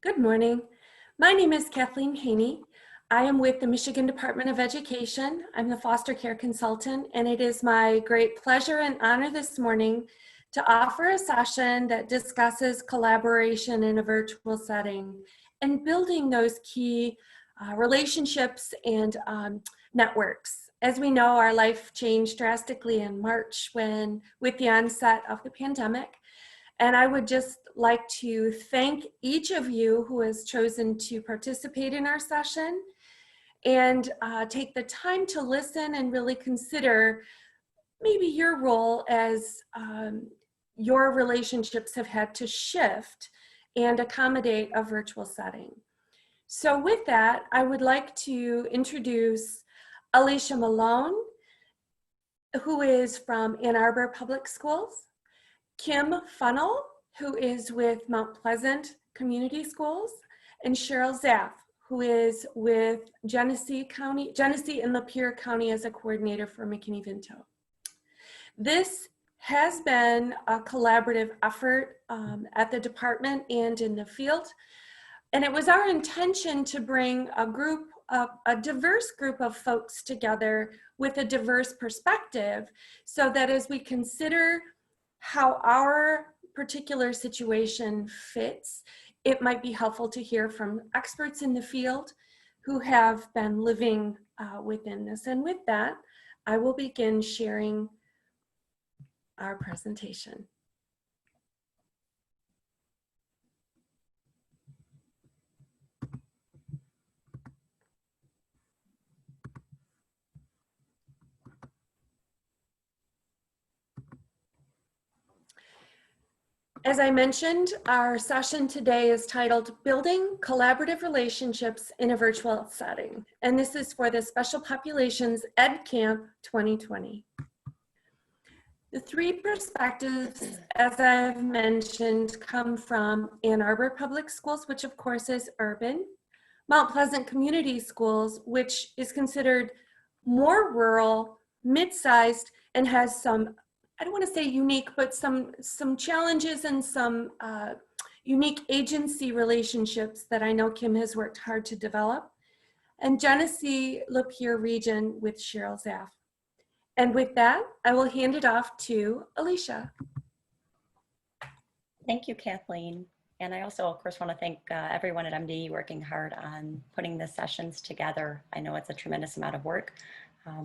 Good morning. My name is Kathleen Haney. I am with the Michigan Department of Education. I'm the foster care consultant, and it is my great pleasure and honor this morning to offer a session that discusses collaboration in a virtual setting and building those key relationships and networks. As we know, our life changed drastically in March with the onset of the pandemic. And I would just like to thank each of you who has chosen to participate in our session and take the time to listen and really consider maybe your role as your relationships have had to shift and accommodate a virtual setting. So with that, I would like to introduce Alicia Malone, who is from Ann Arbor Public Schools, Kim Funnell, who is with Mount Pleasant Community Schools, and Cheryl Zaff, who is with Genesee and Lapeer County as a coordinator for McKinney-Vento. This has been a collaborative effort at the department and in the field, and it was our intention to bring a diverse group of folks together with a diverse perspective, so that as we consider how our particular situation fits, it might be helpful to hear from experts in the field who have been living within this. And with that, I will begin sharing our presentation. As I mentioned, our session today is titled Building Collaborative Relationships in a Virtual Setting, and this is for the Special Populations Ed Camp 2020. The three perspectives, as I've mentioned, come from Ann Arbor Public Schools, which of course is urban, Mount Pleasant Community Schools, which is considered more rural, mid-sized, and has some, I don't want to say unique, but some challenges and some unique agency relationships that I know Kim has worked hard to develop. And Genesee Lapeer region with Cheryl Zaff. And with that, I will hand it off to Alicia. Thank you, Kathleen. And I also, of course, want to thank everyone at MD working hard on putting the sessions together. I know it's a tremendous amount of work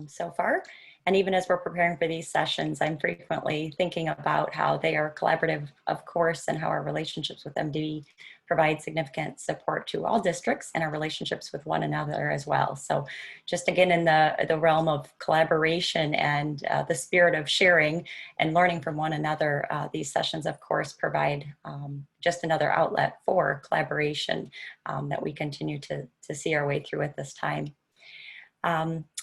so far. And even as we're preparing for these sessions, I'm frequently thinking about how they are collaborative, of course, and how our relationships with MD provide significant support to all districts and our relationships with one another as well. So just again, in the realm of collaboration and the spirit of sharing and learning from one another, these sessions, of course, provide just another outlet for collaboration that we continue to see our way through at this time.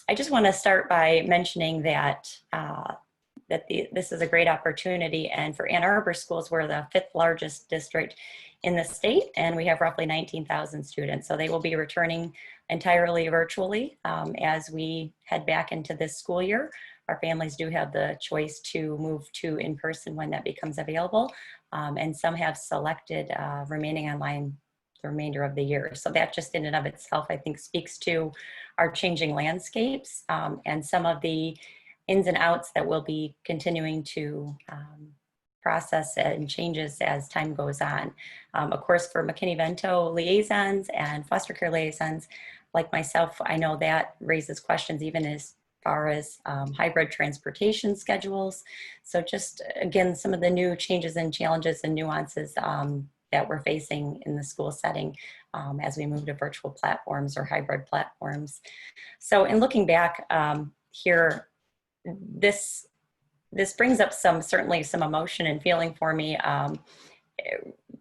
I just want to start by mentioning that this is a great opportunity, and for Ann Arbor schools, we're the 5th largest district in the state, and we have roughly 19,000 students. So they will be returning entirely virtually as we head back into this school year. Our families do have the choice to move to in-person when that becomes available, and some have selected remaining online the remainder of the year. So that just in and of itself, I think, speaks to our changing landscapes and some of the ins and outs that we'll be continuing to process and changes as time goes on. Of course, for McKinney-Vento liaisons and foster care liaisons, like myself, I know that raises questions even as far as hybrid transportation schedules. So just, again, some of the new changes and challenges and nuances that we're facing in the school setting as we move to virtual platforms or hybrid platforms. So in looking back here, this brings up certainly some emotion and feeling for me,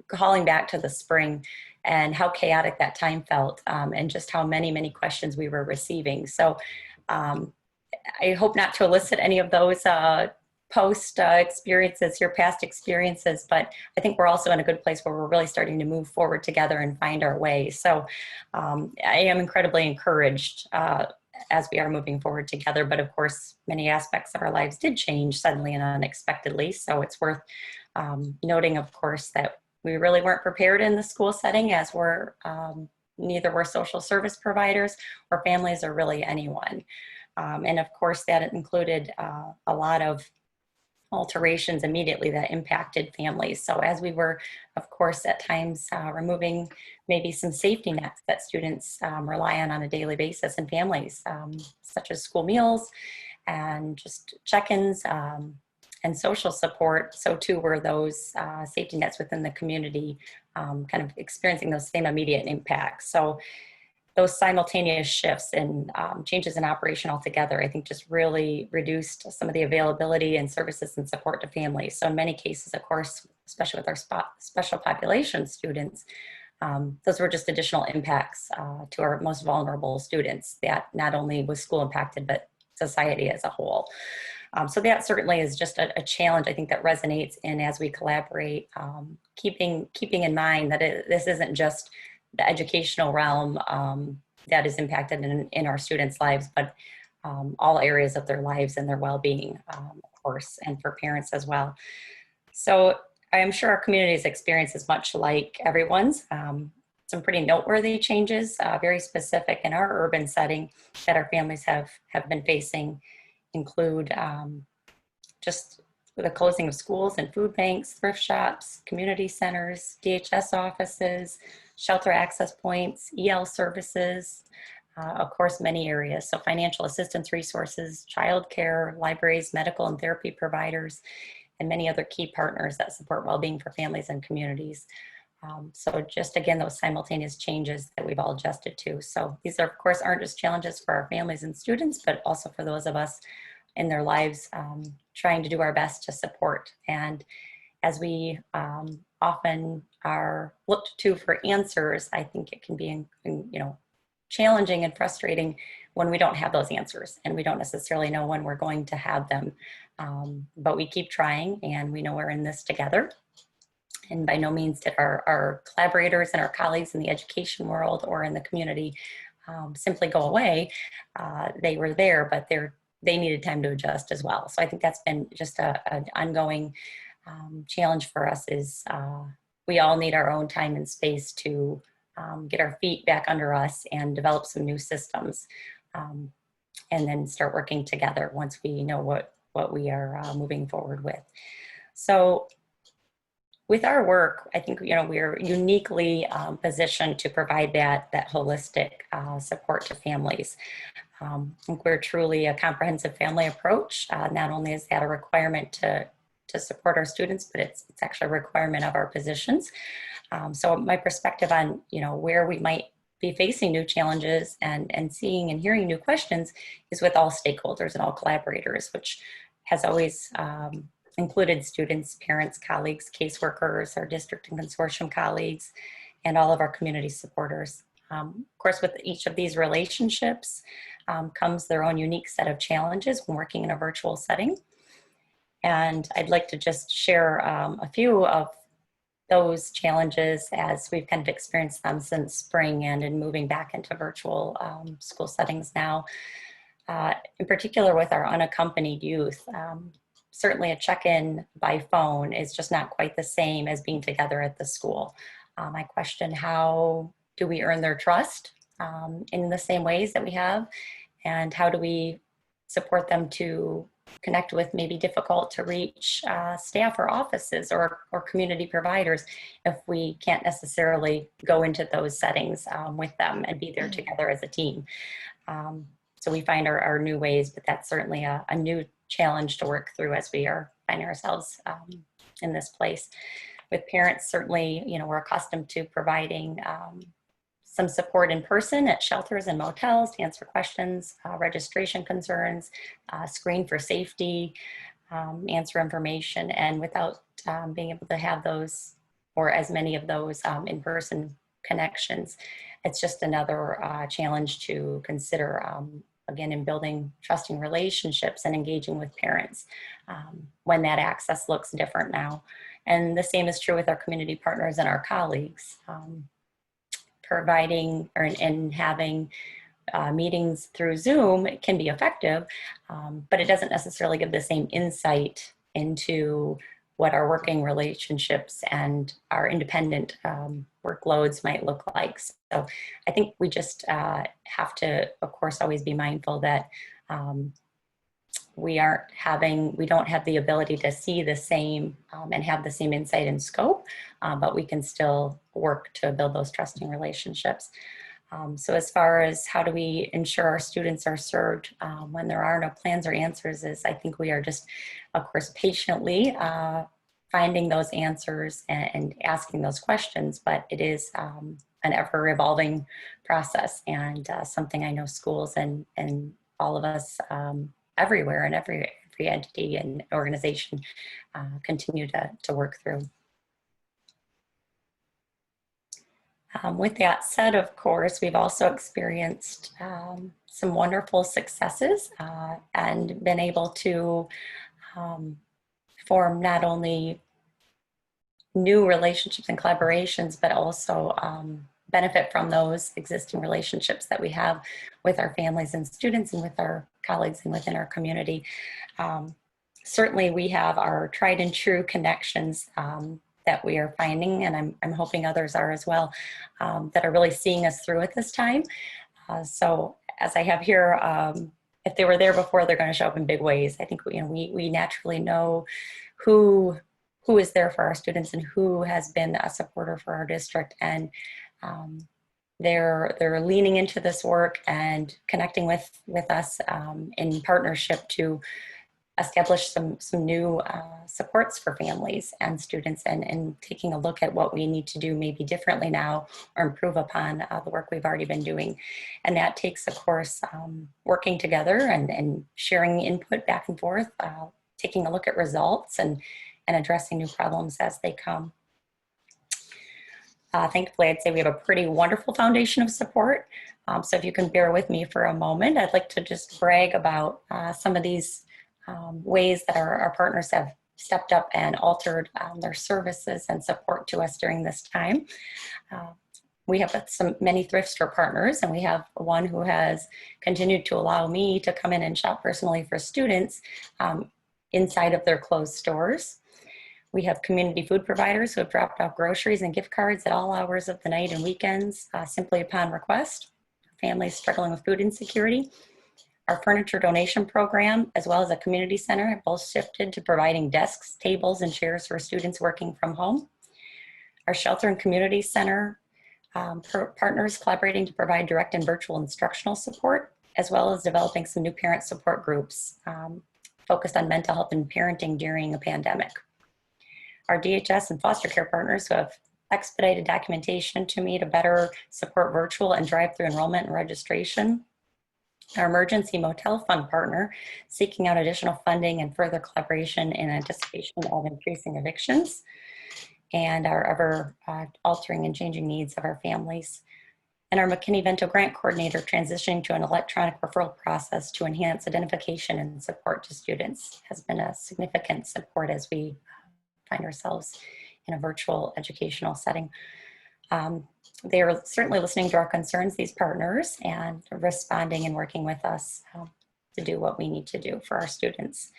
calling back to the spring and how chaotic that time felt, and just how many questions we were receiving. So I hope not to elicit any of those post experiences, your past experiences, but I think we're also in a good place where we're really starting to move forward together and find our way. So I am incredibly encouraged as we are moving forward together, but of course, many aspects of our lives did change suddenly and unexpectedly. So it's worth noting, of course, that We really weren't prepared in the school setting, as neither were social service providers or families or really anyone. And of course that included a lot of alterations immediately that impacted families. So as we were, of course, at times removing maybe some safety nets that students rely on a daily basis in families, such as school meals and just check-ins and social support, so too were those safety nets within the community kind of experiencing those same immediate impacts. So those simultaneous shifts and changes in operation altogether, I think just really reduced some of the availability and services and support to families. So in many cases, of course, especially with our special population students, those were just additional impacts to our most vulnerable students that not only was school impacted, but society as a whole. So that certainly is just a challenge, I think, that resonates in as we collaborate, keeping in mind that this isn't just the educational realm that is impacted in our students' lives, but all areas of their lives and their well-being, of course, and for parents as well. So I am sure our community's experience is much like everyone's. Some pretty noteworthy changes, very specific in our urban setting that our families have been facing include just the closing of schools and food banks, thrift shops, community centers, DHS offices, shelter access points, EL services, of course, many areas. So financial assistance resources, childcare, libraries, medical and therapy providers, and many other key partners that support well-being for families and communities. So just again, those simultaneous changes that we've all adjusted to. So these are, of course, aren't just challenges for our families and students, but also for those of us in their lives trying to do our best to support. And as we often are looked to for answers, I think it can be challenging and frustrating when we don't have those answers and we don't necessarily know when we're going to have them. But we keep trying, and we know we're in this together. And by no means did our collaborators and our colleagues in the education world or in the community simply go away. They were there, but they needed time to adjust as well. So I think that's been just an ongoing challenge for us. Is we all need our own time and space to get our feet back under us and develop some new systems, and then start working together once we know what we are moving forward with. So with our work, I think we're uniquely positioned to provide that holistic support to families. I think we're truly a comprehensive family approach. Not only is that a requirement to support our students, but it's actually a requirement of our positions. So my perspective on where we might be facing new challenges and seeing and hearing new questions is with all stakeholders and all collaborators, which has always included students, parents, colleagues, caseworkers, our district and consortium colleagues, and all of our community supporters. Of course, with each of these relationships comes their own unique set of challenges when working in a virtual setting. And I'd like to just share a few of those challenges as we've kind of experienced them since spring and in moving back into virtual school settings now. In particular with our unaccompanied youth, certainly a check-in by phone is just not quite the same as being together at the school. I question, how do we earn their trust in the same ways that we have? And how do we support them to connect with maybe difficult to reach staff or offices or community providers if we can't necessarily go into those settings with them and be there together as a team? So we find our new ways, but that's certainly a new challenge to work through as we are finding ourselves in this place. With parents, certainly, we're accustomed to providing some support in person at shelters and motels to answer questions, registration concerns, screen for safety, answer information, and without being able to have those or as many of those in-person connections, it's just another challenge to consider, again, in building trusting relationships and engaging with parents when that access looks different now. And the same is true with our community partners and our colleagues. Providing and having meetings through Zoom can be effective, but it doesn't necessarily give the same insight into what our working relationships and our independent workloads might look like. So I think we just have to, of course, always be mindful that we don't have the ability to see the same and have the same insight and scope, but we can still work to build those trusting relationships. So as far as how do we ensure our students are served when there are no plans or answers, is I think we are just, of course, patiently finding those answers and asking those questions, but it is an ever-evolving process, and something I know schools and all of us everywhere and every entity and organization continue to work through. With that said, of course, we've also experienced some wonderful successes and been able to form not only new relationships and collaborations, but also benefit from those existing relationships that we have with our families and students and with our colleagues and within our community. Certainly we have our tried and true connections that we are finding, and I'm hoping others are as well, that are really seeing us through at this time. So as I have here, if they were there before, they're going to show up in big ways. I think we naturally know who is there for our students and who has been a supporter for our district, and they're leaning into this work and connecting with us in partnership to establish some new supports for families and students, and taking a look at what we need to do maybe differently now or improve upon the work we've already been doing. And that takes, of course, working together and sharing input back and forth, taking a look at results and addressing new problems as they come. Thankfully, I'd say we have a pretty wonderful foundation of support. So if you can bear with me for a moment, I'd like to just brag about some of these ways that our partners have stepped up and altered their services and support to us during this time. We have many thrift store partners, and we have one who has continued to allow me to come in and shop personally for students inside of their closed stores. We have community food providers who have dropped off groceries and gift cards at all hours of the night and weekends, simply upon request. Families struggling with food insecurity. Our furniture donation program, as well as a community center, have both shifted to providing desks, tables, and chairs for students working from home. Our shelter and community center partners collaborating to provide direct and virtual instructional support, as well as developing some new parent support groups focused on mental health and parenting during a pandemic. Our DHS and foster care partners who have expedited documentation to me to better support virtual and drive-through enrollment and registration. Our emergency motel fund partner seeking out additional funding and further collaboration in anticipation of increasing evictions, and our ever altering and changing needs of our families. And our McKinney-Vento grant coordinator transitioning to an electronic referral process to enhance identification and support to students has been a significant support as we find ourselves in a virtual educational setting. They are certainly listening to our concerns, these partners, and responding and working with us to do what we need to do for our students.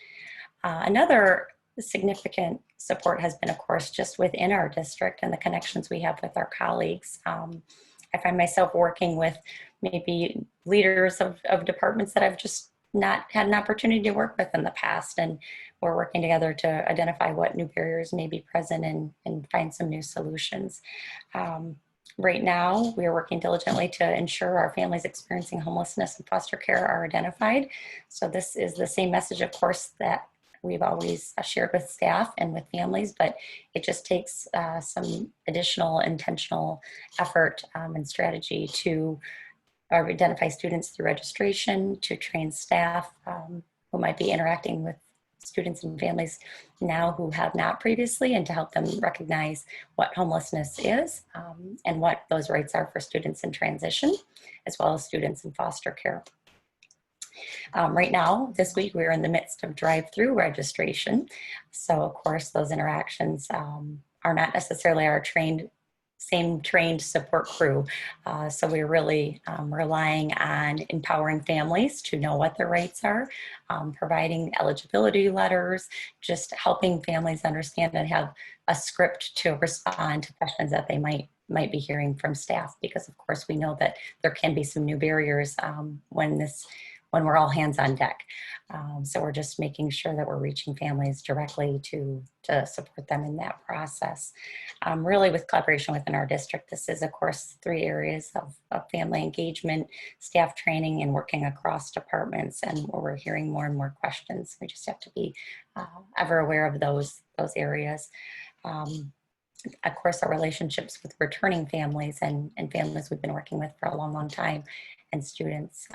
Another significant support has been, of course, just within our district and the connections we have with our colleagues. I find myself working with maybe leaders of departments that I've just not had an opportunity to work with in the past, and we're working together to identify what new barriers may be present and find some new solutions. Right now, we are working diligently to ensure our families experiencing homelessness and foster care are identified. So this is the same message, of course, that we've always shared with staff and with families, but it just takes some additional intentional effort and strategy to identify students through registration, to train staff who might be interacting with students and families now who have not previously, and to help them recognize what homelessness is and what those rights are for students in transition, as well as students in foster care. Right now, this week, we're in the midst of drive-through registration. So of course, those interactions are not necessarily our trained same trained support crew. So we're really relying on empowering families to know what their rights are, providing eligibility letters, just helping families understand and have a script to respond to questions that they might be hearing from staff, because of course we know that there can be some new barriers when we're all hands on deck. So we're just making sure that we're reaching families directly to support them in that process. Really with collaboration within our district, this is of course 3 areas of family engagement, staff training, and working across departments, and where we're hearing more and more questions. We just have to be ever aware of those areas. Of course, our relationships with returning families and families we've been working with for a long, long time, and students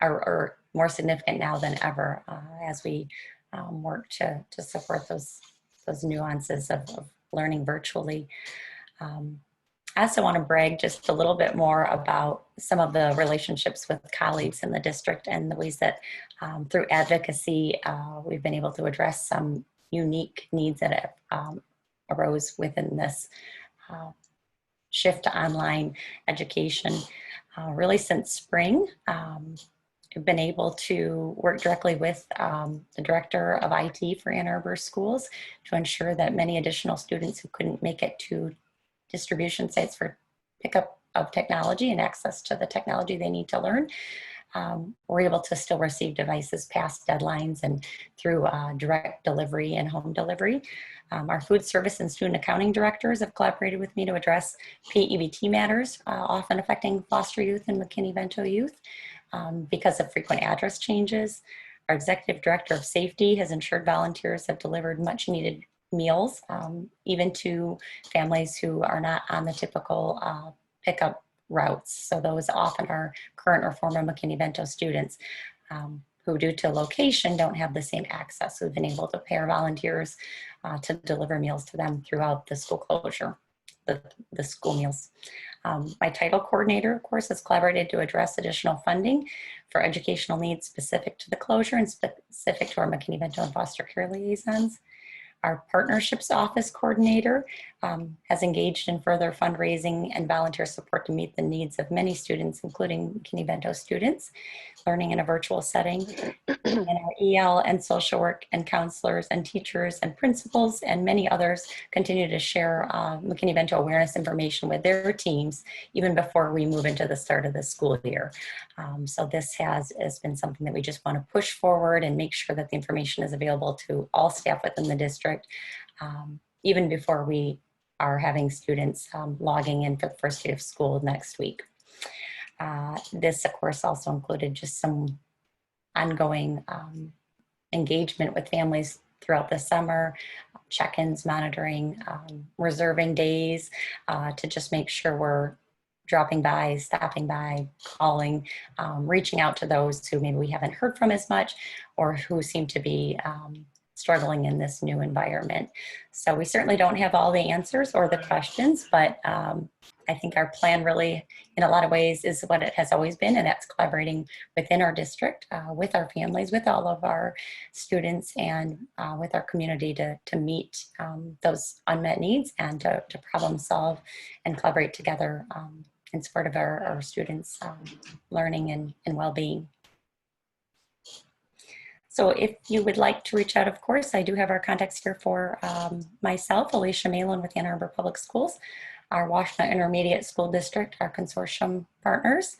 are more significant now than ever as we work to support those nuances of learning virtually. I also want to brag just a little bit more about some of the relationships with colleagues in the district and the ways that through advocacy, we've been able to address some unique needs that arose within this shift to online education. Really since spring, I've been able to work directly with the director of IT for Ann Arbor schools to ensure that many additional students who couldn't make it to distribution sites for pickup of technology and access to the technology they need to learn, we're able to still receive devices past deadlines and through direct delivery and home delivery. Our food service and student accounting directors have collaborated with me to address PEBT matters, often affecting foster youth and McKinney-Vento youth because of frequent address changes. Our executive director of safety has ensured volunteers have delivered much needed meals, even to families who are not on the typical pickup routes. So those often are current or former McKinney-Vento students who, due to location, don't have the same access. We've been able to pair volunteers to deliver meals to them throughout the school closure, the school meals. My title coordinator, of course, has collaborated to address additional funding for educational needs specific to the closure and specific to our McKinney-Vento and foster care liaisons. Our partnerships office coordinator has engaged in further fundraising and volunteer support to meet the needs of many students, including McKinney-Vento students, learning in a virtual setting. And our EL and social work and counselors and teachers and principals and many others continue to share McKinney-Vento awareness information with their teams even before we move into the start of the school year. So this has been something that we just want to push forward and make sure that the information is available to all staff within the district, even before we are having students logging in for the first day of school next week. This, of course, also included just some ongoing engagement with families throughout the summer, check-ins, monitoring, reserving days to just make sure we're dropping by, stopping by, calling, reaching out to those who maybe we haven't heard from as much or who seem to be struggling in this new environment. So we certainly don't have all the answers or the questions, but I think our plan really, in a lot of ways, is what it has always been, and that's collaborating within our district, with our families, with all of our students, and with our community to meet those unmet needs and to problem solve and collaborate together in support of our students' learning and well-being. So if you would like to reach out, of course, I do have our contacts here for myself, Alicia Malone with Ann Arbor Public Schools, our Washington Intermediate School District, our consortium partners.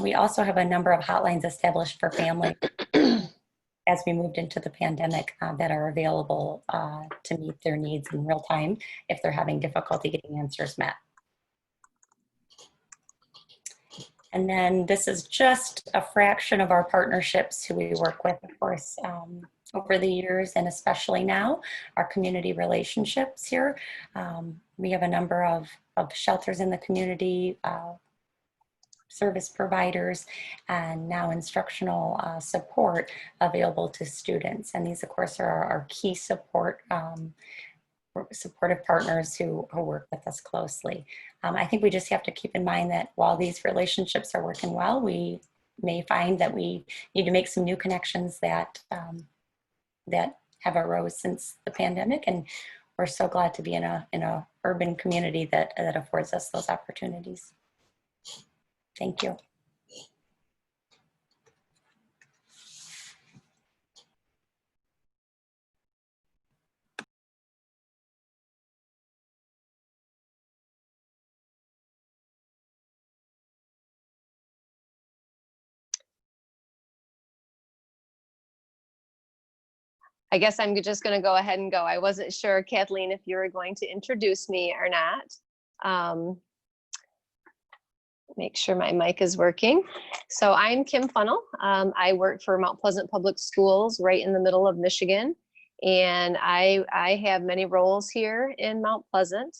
We also have a number of hotlines established for families as we moved into the pandemic that are available to meet their needs in real time if they're having difficulty getting answers met. And then this is just a fraction of our partnerships who we work with, of course, over the years, and especially now, our community relationships here. We have a number of shelters in the community, service providers, and now instructional support available to students. And these, of course, are our key supportive partners who work with us closely. I think we just have to keep in mind that while these relationships are working well, we may find that we need to make some new connections that have arose since the pandemic, and we're so glad to be in a urban community that affords us those opportunities. Thank you. I guess I'm just going to go ahead and go. I wasn't sure, Kathleen, if you were going to introduce me or not. Make sure my mic is working. So I'm Kim Funnell. I work for Mount Pleasant Public Schools right in the middle of Michigan. And I have many roles here in Mount Pleasant.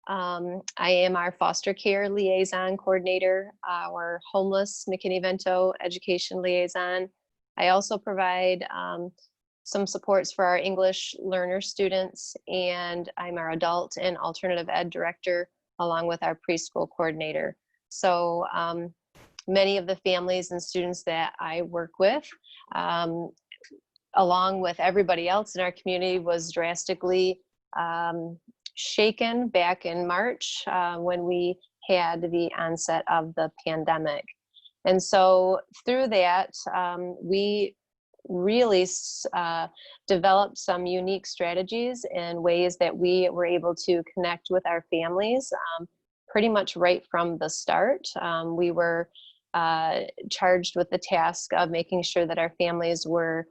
I am our foster care liaison coordinator, our homeless McKinney-Vento education liaison. I also provide some supports for our English learner students, and I'm our adult and alternative ed director, along with our preschool coordinator. So many of the families and students that I work with, along with everybody else in our community, was drastically shaken back in March when we had the onset of the pandemic. And so through that, we really developed some unique strategies and ways that we were able to connect with our families pretty much right from the start. We were charged with the task of making sure that our families were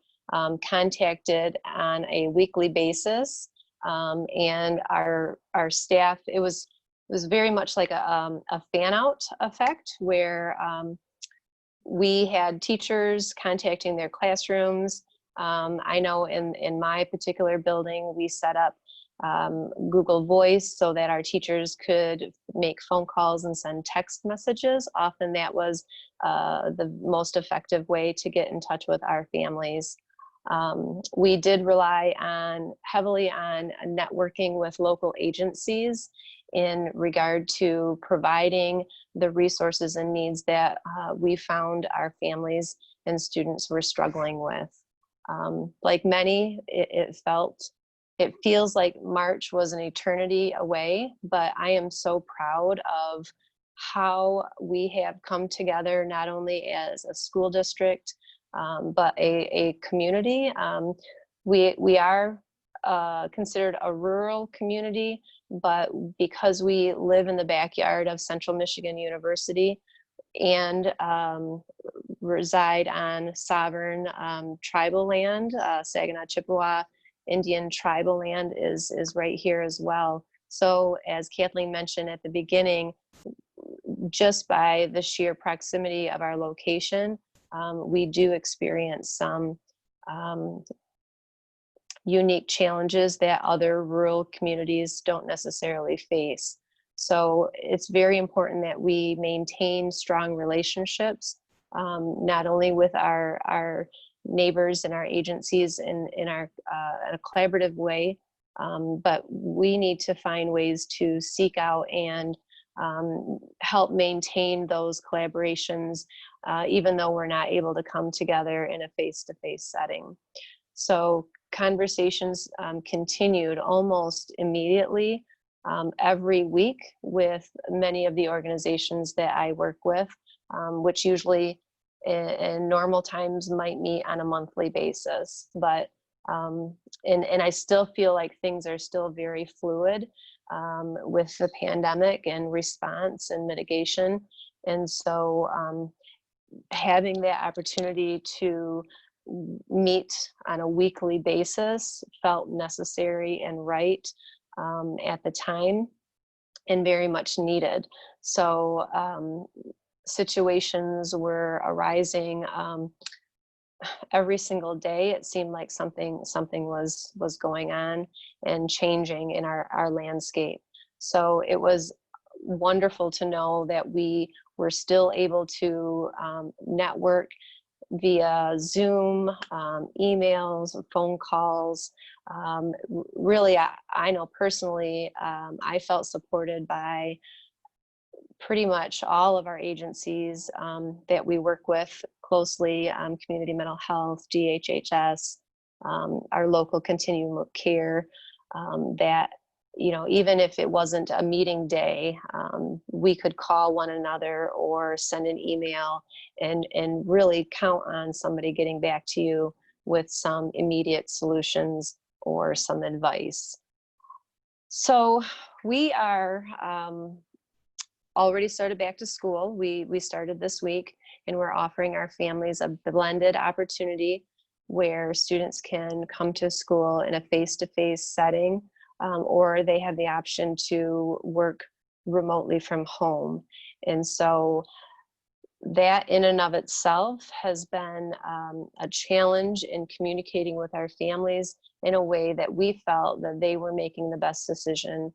contacted on a weekly basis, and our staff, it was very much like a fan out effect, where we had teachers contacting their classrooms. I know in my particular building, we set up Google Voice so that our teachers could make phone calls and send text messages. Often that was the most effective way to get in touch with our families. We did rely heavily on networking with local agencies in regard to providing the resources and needs that we found our families and students were struggling with. Like many, it feels like March was an eternity away, but I am so proud of how we have come together, not only as a school district, but a community. We are considered a rural community, but because we live in the backyard of Central Michigan University and reside on sovereign tribal land, Saginaw Chippewa Indian tribal land is right here as well. So as Kathleen mentioned at the beginning, just by the sheer proximity of our location, we do experience some unique challenges that other rural communities don't necessarily face. So it's very important that we maintain strong relationships, not only with our neighbors and our agencies in a collaborative way, but we need to find ways to seek out and help maintain those collaborations, even though we're not able to come together in a face-to-face setting. So conversations continued almost immediately every week with many of the organizations that I work with, which usually in normal times might meet on a monthly basis. But and I still feel like things are still very fluid with the pandemic and response and mitigation. And so having that opportunity to meet on a weekly basis felt necessary and right at the time, and very much needed. So situations were arising every single day. It seemed like something was going on and changing in our landscape. So it was wonderful to know that we were still able to network via Zoom, emails, phone calls. Really, I know personally, I felt supported by pretty much all of our agencies that we work with closely, Community Mental Health, DHHS, our local continuum of care, that, even if it wasn't a meeting day, we could call one another or send an email and really count on somebody getting back to you with some immediate solutions or some advice. So we are already started back to school. We started this week, and we're offering our families a blended opportunity where students can come to school in a face-to-face setting, or they have the option to work remotely from home. And so that in and of itself has been a challenge in communicating with our families in a way that we felt that they were making the best decision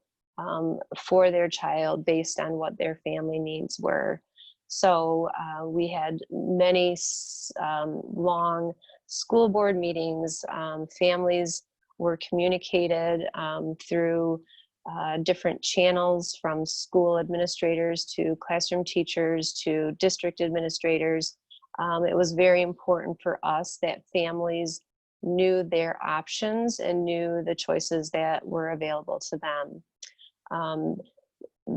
for their child based on what their family needs were. So we had many long school board meetings. Families were communicated through different channels, from school administrators to classroom teachers to district administrators. It was very important for us that families knew their options and knew the choices that were available to them.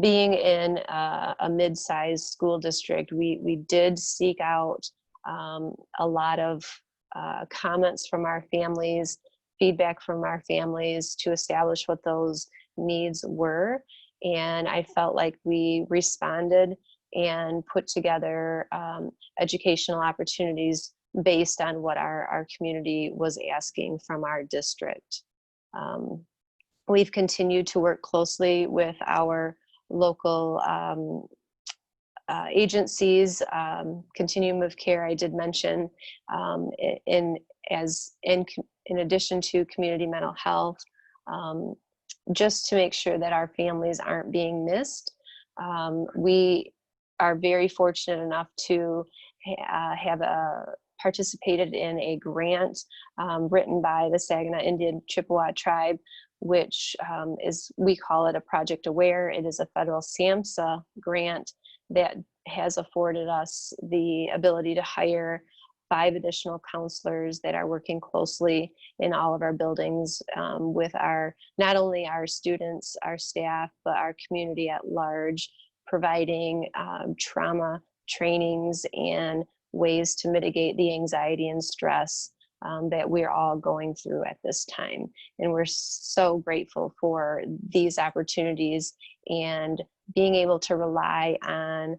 Being in a mid-sized school district, we did seek out a lot of comments from our families, feedback from our families to establish what those needs were. And I felt like we responded and put together educational opportunities based on what our community was asking from our district. We've continued to work closely with our local agencies. Continuum of Care, I did mention, in addition to community mental health, just to make sure that our families aren't being missed. We are very fortunate enough to have participated in a grant written by the Saginaw Indian Chippewa tribe, which we call it a Project Aware. It is a federal SAMHSA grant that has afforded us the ability to hire 5 additional counselors that are working closely in all of our buildings with not only our students, our staff, but our community at large, providing trauma trainings and ways to mitigate the anxiety and stress that we're all going through at this time. And we're so grateful for these opportunities and being able to rely on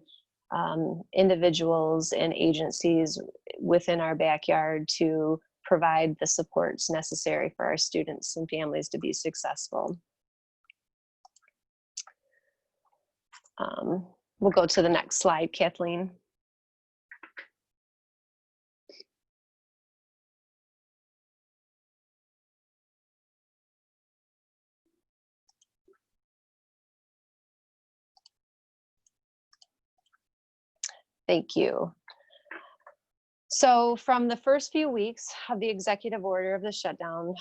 individuals and agencies within our backyard to provide the supports necessary for our students and families to be successful. We'll go to the next slide, Kathleen. Thank you. So from the first few weeks of the executive order of the shutdown,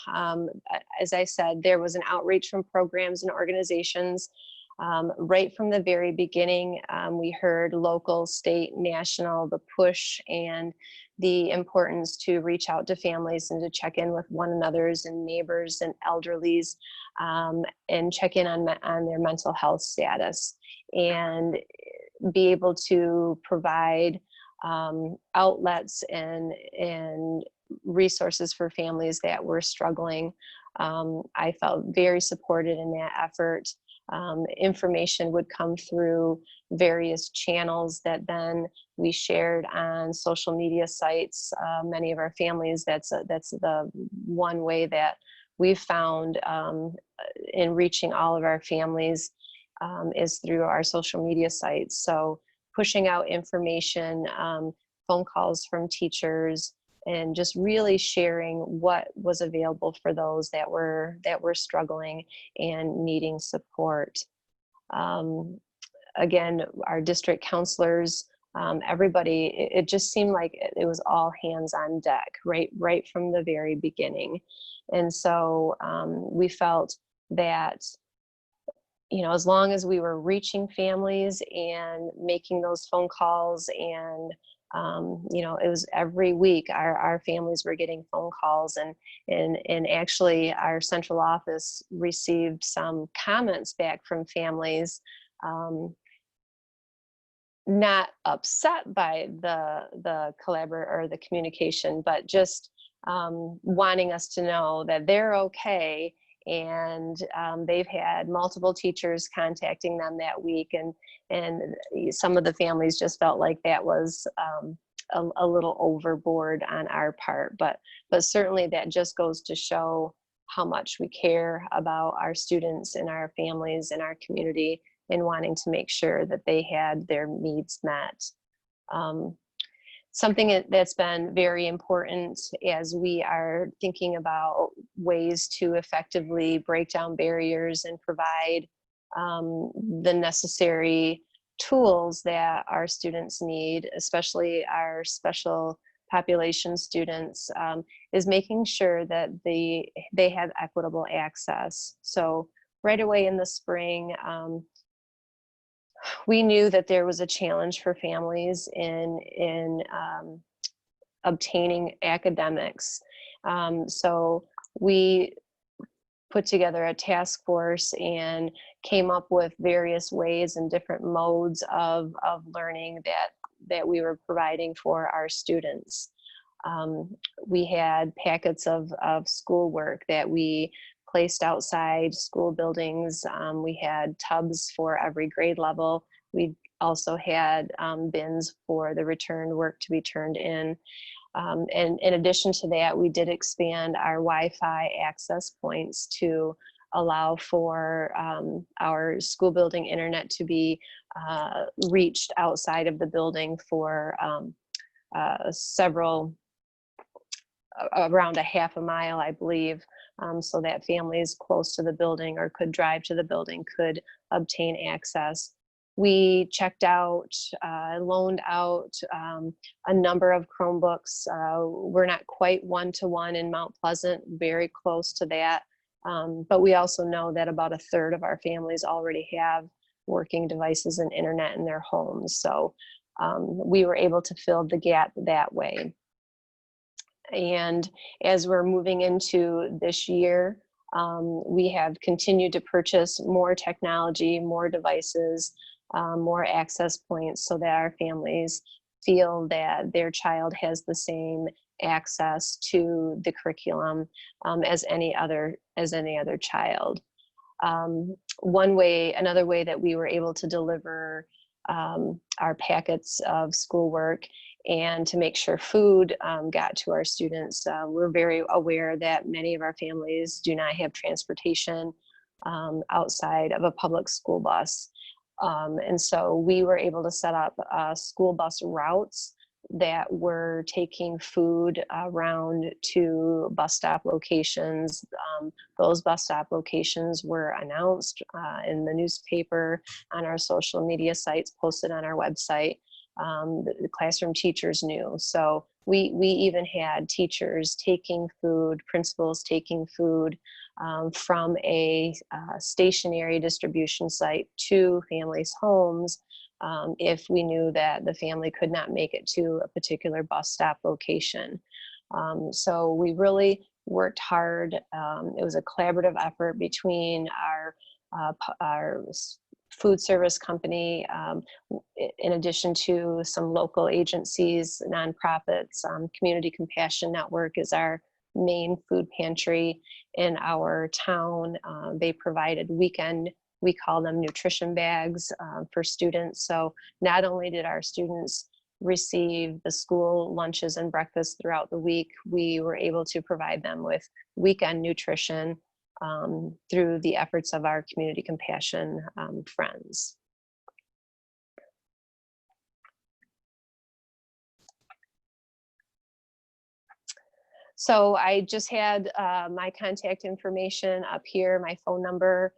as I said, there was an outreach from programs and organizations. Right from the very beginning, we heard local, state, national, the push and the importance to reach out to families and to check in with one another's and neighbors and elderlies, and check in on their mental health status, and be able to provide outlets and resources for families that were struggling. I felt very supported in that effort. Information would come through various channels that then we shared on social media sites. Many of our families, that's the one way that we've found in reaching all of our families is through our social media sites. So pushing out information, phone calls from teachers, and just really sharing what was available for those that were struggling and needing support. Again, our district counselors, everybody, it just seemed like it was all hands on deck, right from the very beginning. And so we felt that, as long as we were reaching families and making those phone calls and You know, it was every week our families were getting phone calls, and actually our central office received some comments back from families, not upset by the collaborate or the communication, but just wanting us to know that they're okay. And they've had multiple teachers contacting them that week, and some of the families just felt like that was a little overboard on our part, but certainly that just goes to show how much we care about our students and our families and our community, and wanting to make sure that they had their needs met. Something that's been very important as we are thinking about ways to effectively break down barriers and provide the necessary tools that our students need, especially our special population students, is making sure that they have equitable access. So right away in the spring, we knew that there was a challenge for families in obtaining academics. So we put together a task force and came up with various ways and different modes of learning that we were providing for our students. We had packets of schoolwork that we placed outside school buildings. We had tubs for every grade level. We also had bins for the returned work to be turned in. And in addition to that, we did expand our Wi-Fi access points to allow for our school building internet to be reached outside of the building for around a half a mile, I believe, so that families close to the building or could drive to the building could obtain access. We checked out, loaned out a number of Chromebooks. We're not quite one-to-one in Mount Pleasant, very close to that. But we also know that about a third of our families already have working devices and internet in their homes. So we were able to fill the gap that way. And as we're moving into this year, we have continued to purchase more technology, more devices, more access points, so that our families feel that their child has the same access to the curriculum as any other child. Another way that we were able to deliver our packets of schoolwork and to make sure food got to our students. We're very aware that many of our families do not have transportation outside of a public school bus. And so we were able to set up school bus routes that were taking food around to bus stop locations. Those bus stop locations were announced in the newspaper, on our social media sites, posted on our website. The classroom teachers knew. So we even had teachers taking food, principals taking food from a stationary distribution site to families' homes if we knew that the family could not make it to a particular bus stop location. So we really worked hard. It was a collaborative effort between our food service company, in addition to some local agencies, nonprofits. Community Compassion Network is our main food pantry in our town. They provided weekend, we call them nutrition bags for students. So not only did our students receive the school lunches and breakfast throughout the week, we were able to provide them with weekend nutrition through the efforts of our Community Compassion friends. So I just had my contact information up here, my phone number,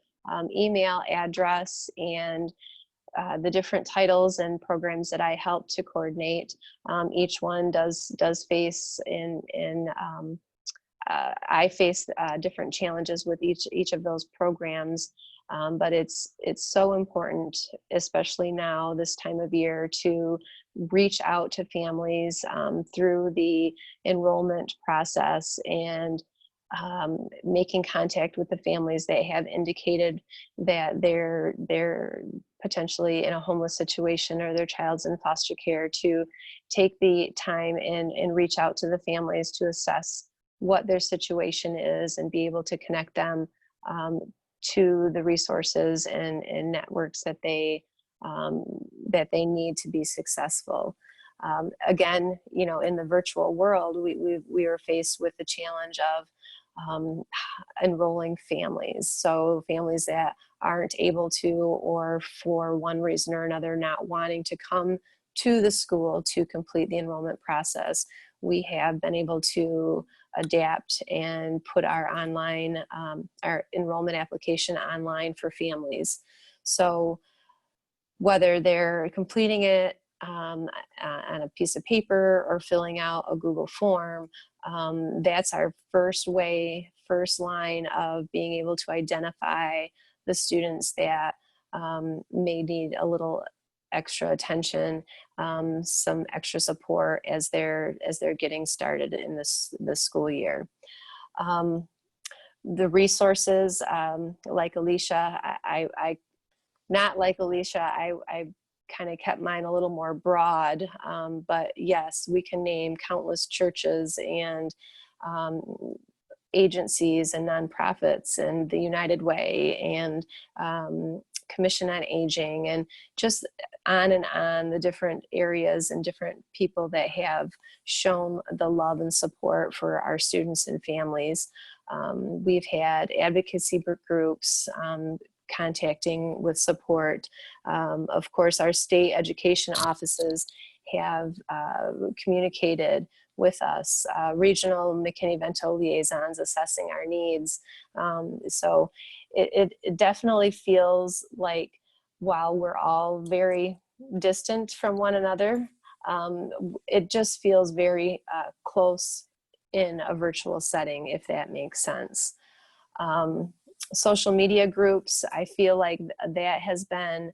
email address, and the different titles and programs that I help to coordinate. Each one does face I face different challenges with each of those programs. But it's so important, especially now this time of year, to reach out to families through the enrollment process and making contact with the families that have indicated that they're potentially in a homeless situation or their child's in foster care, to take the time and reach out to the families to assess what their situation is and be able to connect them to the resources and networks that they need to be successful. Again, you know, in the virtual world, we are faced with the challenge of enrolling families. So families that aren't able to, or for one reason or another, not wanting to come to the school to complete the enrollment process, we have been able to adapt and put our online, our enrollment application online for families. So whether they're completing it on a piece of paper or filling out a Google form, that's our first line of being able to identify the students that may need a little extra attention, some extra support as they're getting started in the school year. The resources, like Alicia, not like Alicia, I kind of kept mine a little more broad, but yes, we can name countless churches and agencies and nonprofits and the United Way and Commission on Aging, and just on and on, the different areas and different people that have shown the love and support for our students and families. We've had advocacy groups contacting with support. Of course, our state education offices have communicated with us, regional McKinney-Vento liaisons assessing our needs. So it definitely feels like, while we're all very distant from one another, it just feels very close in a virtual setting, if that makes sense. Social media groups, I feel like that has been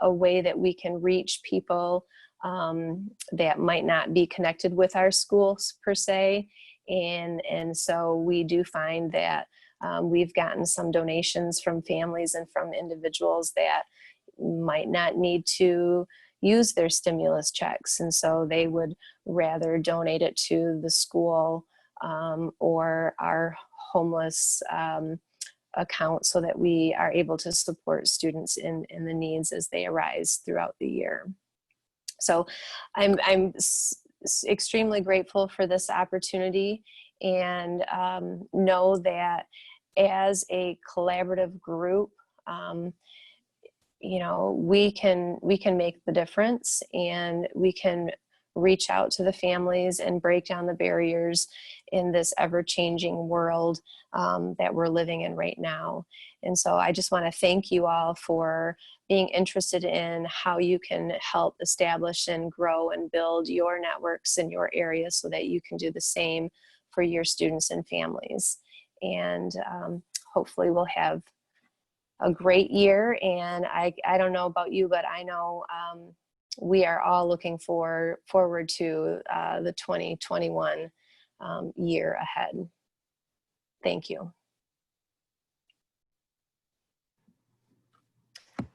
a way that we can reach people that might not be connected with our schools per se. And so we do find that we've gotten some donations from families and from individuals that might not need to use their stimulus checks. And so they would rather donate it to the school or our homeless account, so that we are able to support students in the needs as they arise throughout the year. So I'm extremely grateful for this opportunity, and know that as a collaborative group, you know, we can make the difference, and we can reach out to the families and break down the barriers in this ever-changing world that we're living in right now. And so I just want to thank you all for being interested in how you can help establish and grow and build your networks in your area, so that you can do the same for your students and families. And hopefully we'll have a great year. And I don't know about you, but I know we are all looking forward to the 2021 year ahead. Thank you.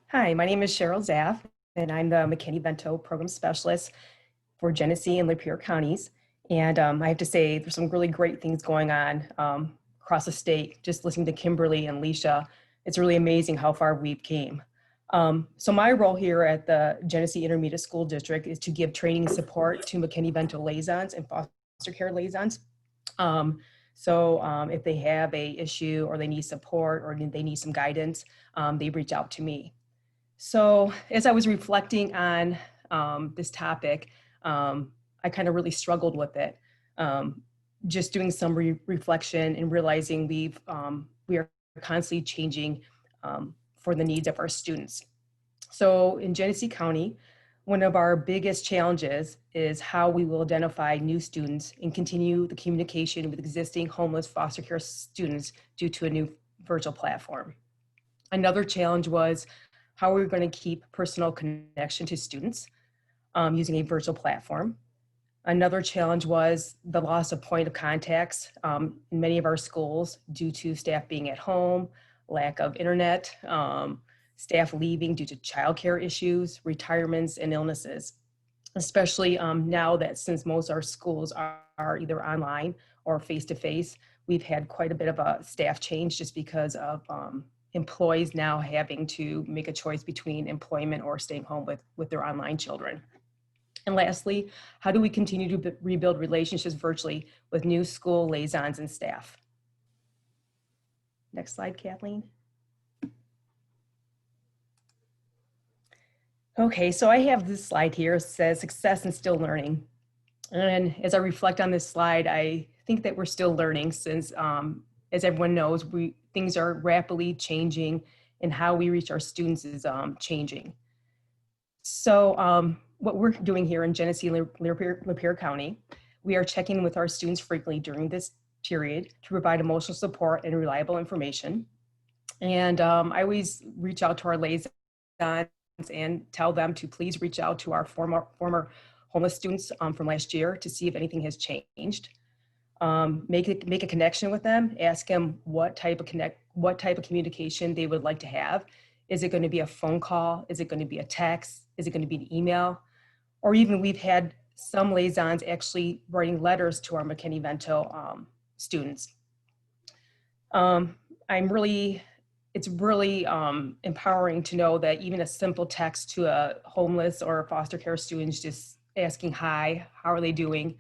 Hi, my name is Cheryl Zaff, and I'm the McKinney-Vento Program Specialist for Genesee and Lapeer counties. And I have to say, there's some really great things going on across the state. Just listening to Kimberly and Alicia, it's really amazing how far we've came. So my role here at the Genesee Intermediate School District is to give training and support to McKinney-Vento liaisons and foster care liaisons. So if they have a issue or they need support or they need some guidance, they reach out to me. So as I was reflecting on this topic, I kind of really struggled with it. Just doing some reflection and realizing we are constantly changing for the needs of our students. So in Genesee County, one of our biggest challenges is how we will identify new students and continue the communication with existing homeless foster care students due to a new virtual platform. Another challenge was how are we going to keep personal connection to students using a virtual platform. Another challenge was the loss of point of contacts in many of our schools due to staff being at home, lack of internet, staff leaving due to childcare issues, retirements, and illnesses. Especially now that since most of our schools are either online or face-to-face, we've had quite a bit of a staff change just because of employees now having to make a choice between employment or staying home with their online children. And lastly, how do we continue to rebuild relationships virtually with new school liaisons and staff? Next slide, Kathleen. Okay, so I have this slide here. It says success and still learning. And as I reflect on this slide, I think that we're still learning since, as everyone knows, things are rapidly changing and how we reach our students is changing. So what we're doing here in Genesee and Lapeer County, we are checking with our students frequently during this period to provide emotional support and reliable information. And I always reach out to our liaisons and tell them to please reach out to our former homeless students from last year to see if anything has changed. Make a connection with them. Ask them what type of communication they would like to have. Is it going to be a phone call? Is it going to be a text? Is it going to be an email? Or even we've had some liaisons actually writing letters to our McKinney-Vento students. It's really empowering to know that even a simple text to a homeless or a foster care student, just asking hi, how are they doing,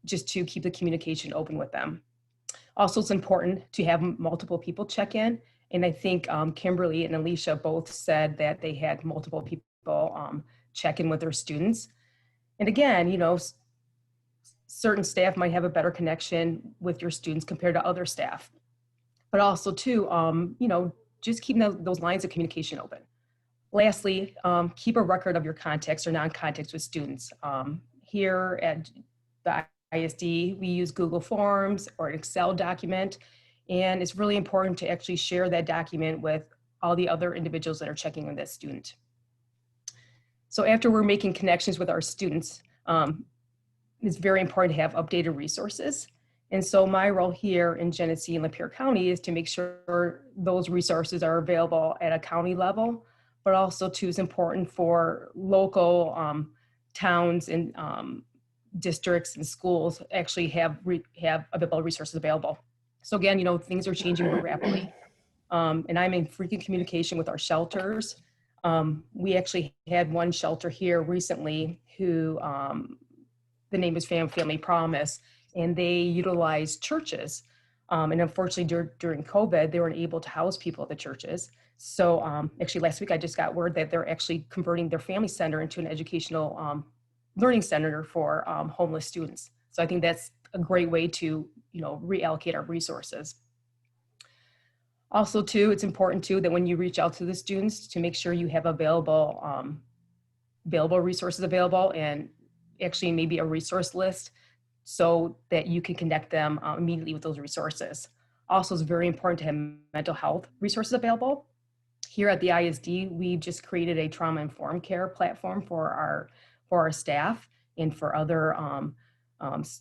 just to keep the communication open with them. Also, it's important to have multiple people check in. And I think Kimberly and Alicia both said that they had multiple people check in with their students. And again, you know, certain staff might have a better connection with your students compared to other staff. But also too, you know, just keeping those lines of communication open. Lastly, keep a record of your contacts or non-contacts with students. Here at the ISD, we use Google Forms or an Excel document, and it's really important to actually share that document with all the other individuals that are checking on that student. So after we're making connections with our students, it's very important to have updated resources. And so my role here in Genesee and Lapeer County is to make sure those resources are available at a county level, but also too is important for local towns and districts and schools actually have available resources available. So again, you know, things are changing very rapidly. And I'm in frequent communication with our shelters. We actually had one shelter here recently who, the name is Family Promise, and they utilize churches. And unfortunately, during COVID, they weren't able to house people at the churches. So actually last week, I just got word that they're actually converting their family center into an educational learning center for homeless students. So I think that's a great way to, you know, reallocate our resources. Also too, it's important too that when you reach out to the students to make sure you have available resources available, and actually maybe a resource list so that you can connect them immediately with those resources. Also, it's very important to have mental health resources available. Here at the ISD, we've just created a trauma-informed care platform for our staff and for other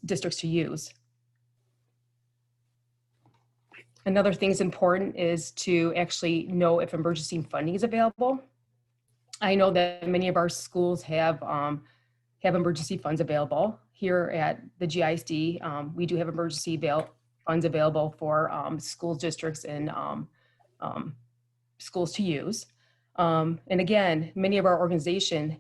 districts to use. Another thing that's important is to actually know if emergency funding is available. I know that many of our schools have emergency funds available. Here at the GISD, we do have emergency funds available for school districts and schools to use. And again, many of our organizations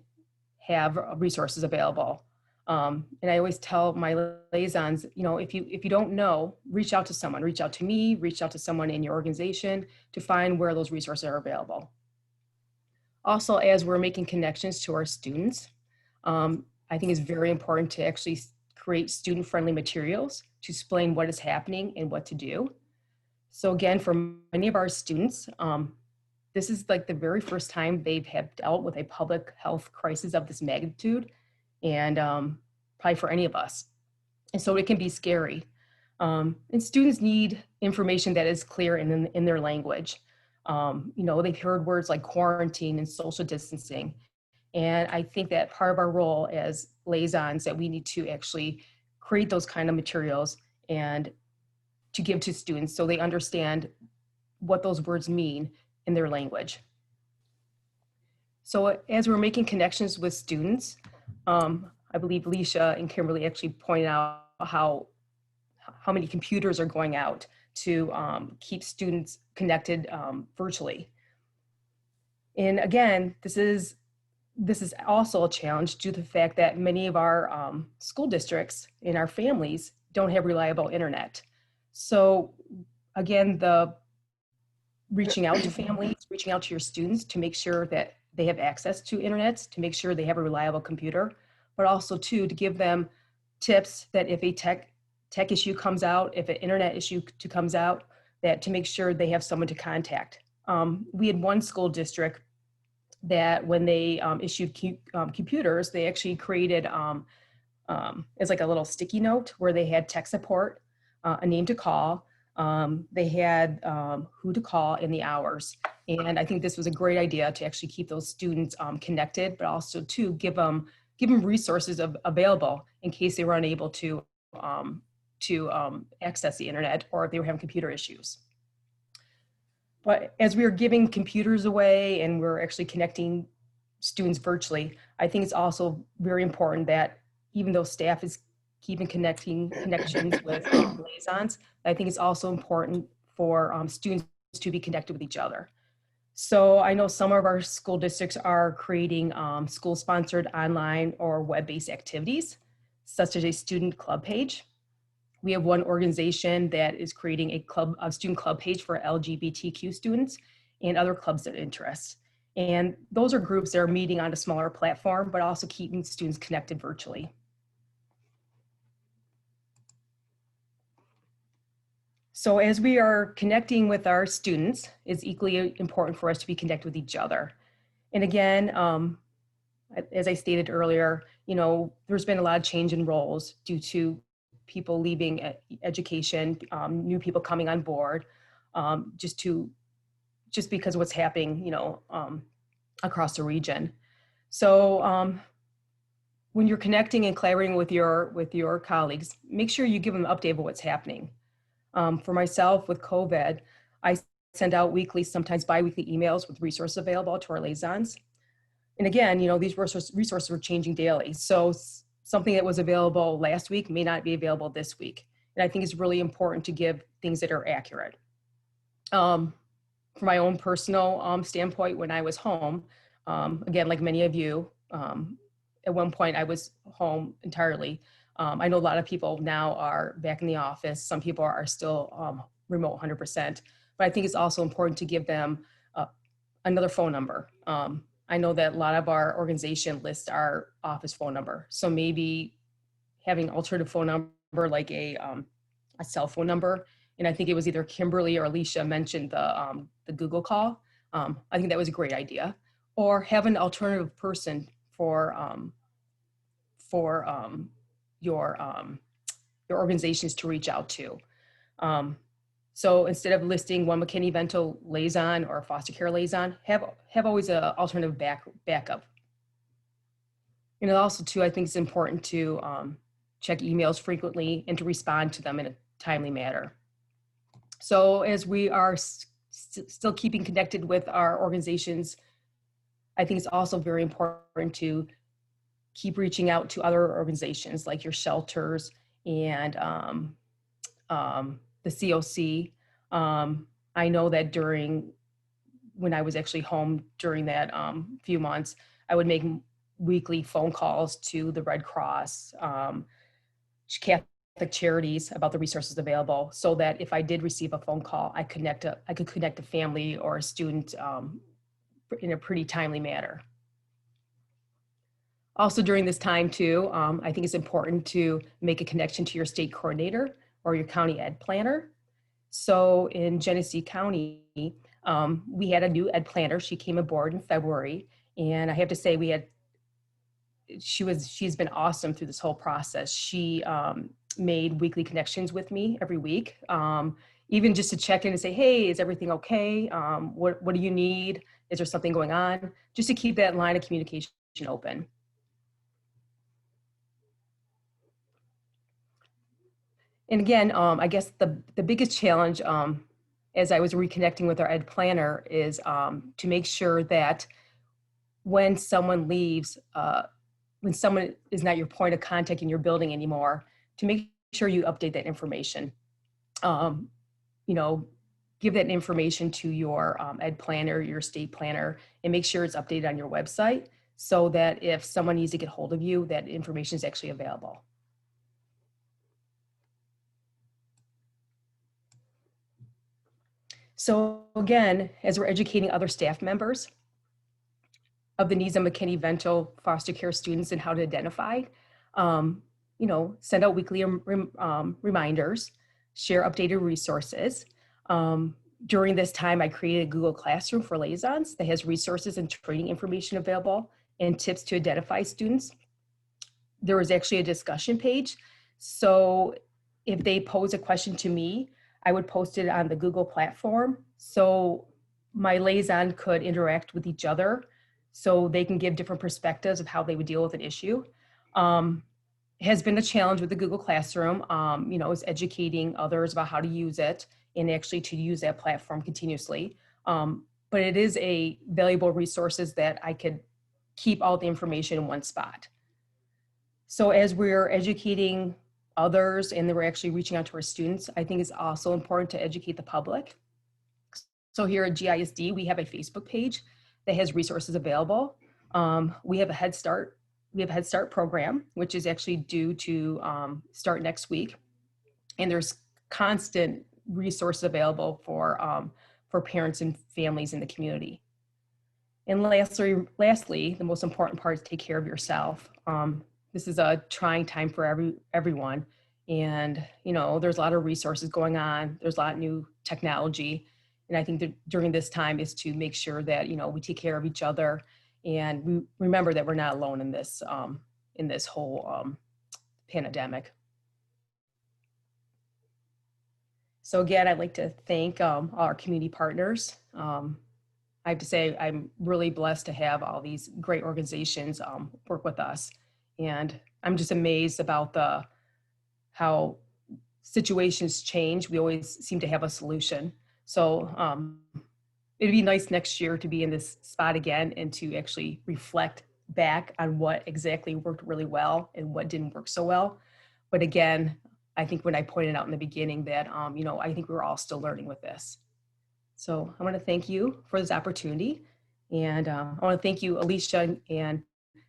have resources available. And I always tell my liaisons, you know, if you don't know, reach out to someone, reach out to me, reach out to someone in your organization to find where those resources are available. Also, as we're making connections to our students, I think it's very important to actually create student-friendly materials to explain what is happening and what to do. So again, for many of our students, this is like the very first time they've dealt with a public health crisis of this magnitude, and probably for any of us. And so it can be scary. And students need information that is clear in their language. They've heard words like quarantine and social distancing. And I think that part of our role as liaisons that we need to actually create those kind of materials and to give to students so they understand what those words mean in their language. So as we're making connections with students, I believe Alicia and Kimberly actually pointed out how many computers are going out to keep students connected virtually. And again, this is also a challenge due to the fact that many of our school districts and our families don't have reliable internet. So again, the reaching out to families, reaching out to your students to make sure that they have access to internet, to make sure they have a reliable computer, but also too, to give them tips that if a tech issue comes out, if an internet issue comes out, that to make sure they have someone to contact. We had one school district that when they issued computers, they actually created as like a little sticky note where they had tech support, a name to call, they had who to call and the hours. And I think this was a great idea to actually keep those students connected, but also to give them resources available in case they were unable to access the internet or if they were having computer issues. But as we are giving computers away and we're actually connecting students virtually, I think it's also very important that even though staff is keeping connections with liaisons, I think it's also important for students to be connected with each other. So I know some of our school districts are creating school-sponsored online or web-based activities, such as a student club page. We have one organization that is creating a student club page for LGBTQ students and other clubs of interest. And those are groups that are meeting on a smaller platform, but also keeping students connected virtually. So as we are connecting with our students, it's equally important for us to be connected with each other. And again, as I stated earlier, there's been a lot of change in roles due to people leaving education, new people coming on board, just because of what's happening, across the region. So when you're connecting and collaborating with your colleagues, make sure you give them an update of what's happening. For myself with COVID, I send out weekly, sometimes bi-weekly emails with resources available to our liaisons. And again, these resources are changing daily. So something that was available last week may not be available this week. And I think it's really important to give things that are accurate. From my own personal standpoint, when I was home, again, like many of you, at one point I was home entirely. I know a lot of people now are back in the office. Some people are still remote 100%, but I think it's also important to give them another phone number. I know that a lot of our organization lists our office phone number. So maybe having an alternative phone number like a cell phone number. And I think it was either Kimberly or Alicia mentioned the Google call. I think that was a great idea. Or have an alternative person for your organizations to reach out to. So instead of listing one McKinney-Vento liaison or a foster care liaison, have always an alternative backup. And also too, I think it's important to check emails frequently and to respond to them in a timely manner. So as we are still keeping connected with our organizations, I think it's also very important to keep reaching out to other organizations like your shelters and the COC. I know that when I was actually home during that few months, I would make weekly phone calls to the Red Cross, Catholic Charities about the resources available, so that if I did receive a phone call, I could connect a family or a student in a pretty timely manner. Also during this time too, I think it's important to make a connection to your state coordinator or your county ed planner. So in Genesee County, we had a new ed planner. She came aboard in February, and I have to say she's been awesome through this whole process. She made weekly connections with me every week, even just to check in and say, hey, is everything okay? What do you need? Is there something going on? Just to keep that line of communication open. And again, I guess the biggest challenge as I was reconnecting with our ed planner is to make sure that when someone leaves, when someone is not your point of contact in your building anymore, to make sure you update that information. You know, give that information to your ed planner, your state planner, and make sure it's updated on your website so that if someone needs to get hold of you, that information is actually available. So again, as we're educating other staff members of the needs of McKinney-Vento foster care students and how to identify, you know, send out weekly reminders, share updated resources. During this time, I created a Google Classroom for Liaisons that has resources and training information available and tips to identify students. There was actually a discussion page. So if they pose a question to me, I would post it on the Google platform so my liaison could interact with each other so they can give different perspectives of how they would deal with an issue. It has been a challenge with the Google Classroom, you know, is educating others about how to use it and actually to use that platform continuously. But it is a valuable resources that I could keep all the information in one spot. So as we're educating others and then we're actually reaching out to our students, I think it's also important to educate the public. So here at GISD, we have a Facebook page that has resources available. We have a Head Start program, which is actually due to start next week. And there's constant resources available for parents and families in the community. And lastly, the most important part is take care of yourself. This is a trying time for everyone. And, you know, there's a lot of resources going on. There's a lot of new technology. And I think that during this time is to make sure that, you know, we take care of each other and we remember that we're not alone in this whole pandemic. So again, I'd like to thank all our community partners. I have to say, I'm really blessed to have all these great organizations work with us. And I'm just amazed about how situations change. We always seem to have a solution. So it'd be nice next year to be in this spot again and to actually reflect back on what exactly worked really well and what didn't work so well. But again, I think when I pointed out in the beginning that, you know, I think we're all still learning with this. So I want to thank you for this opportunity. And I want to thank you, Alicia and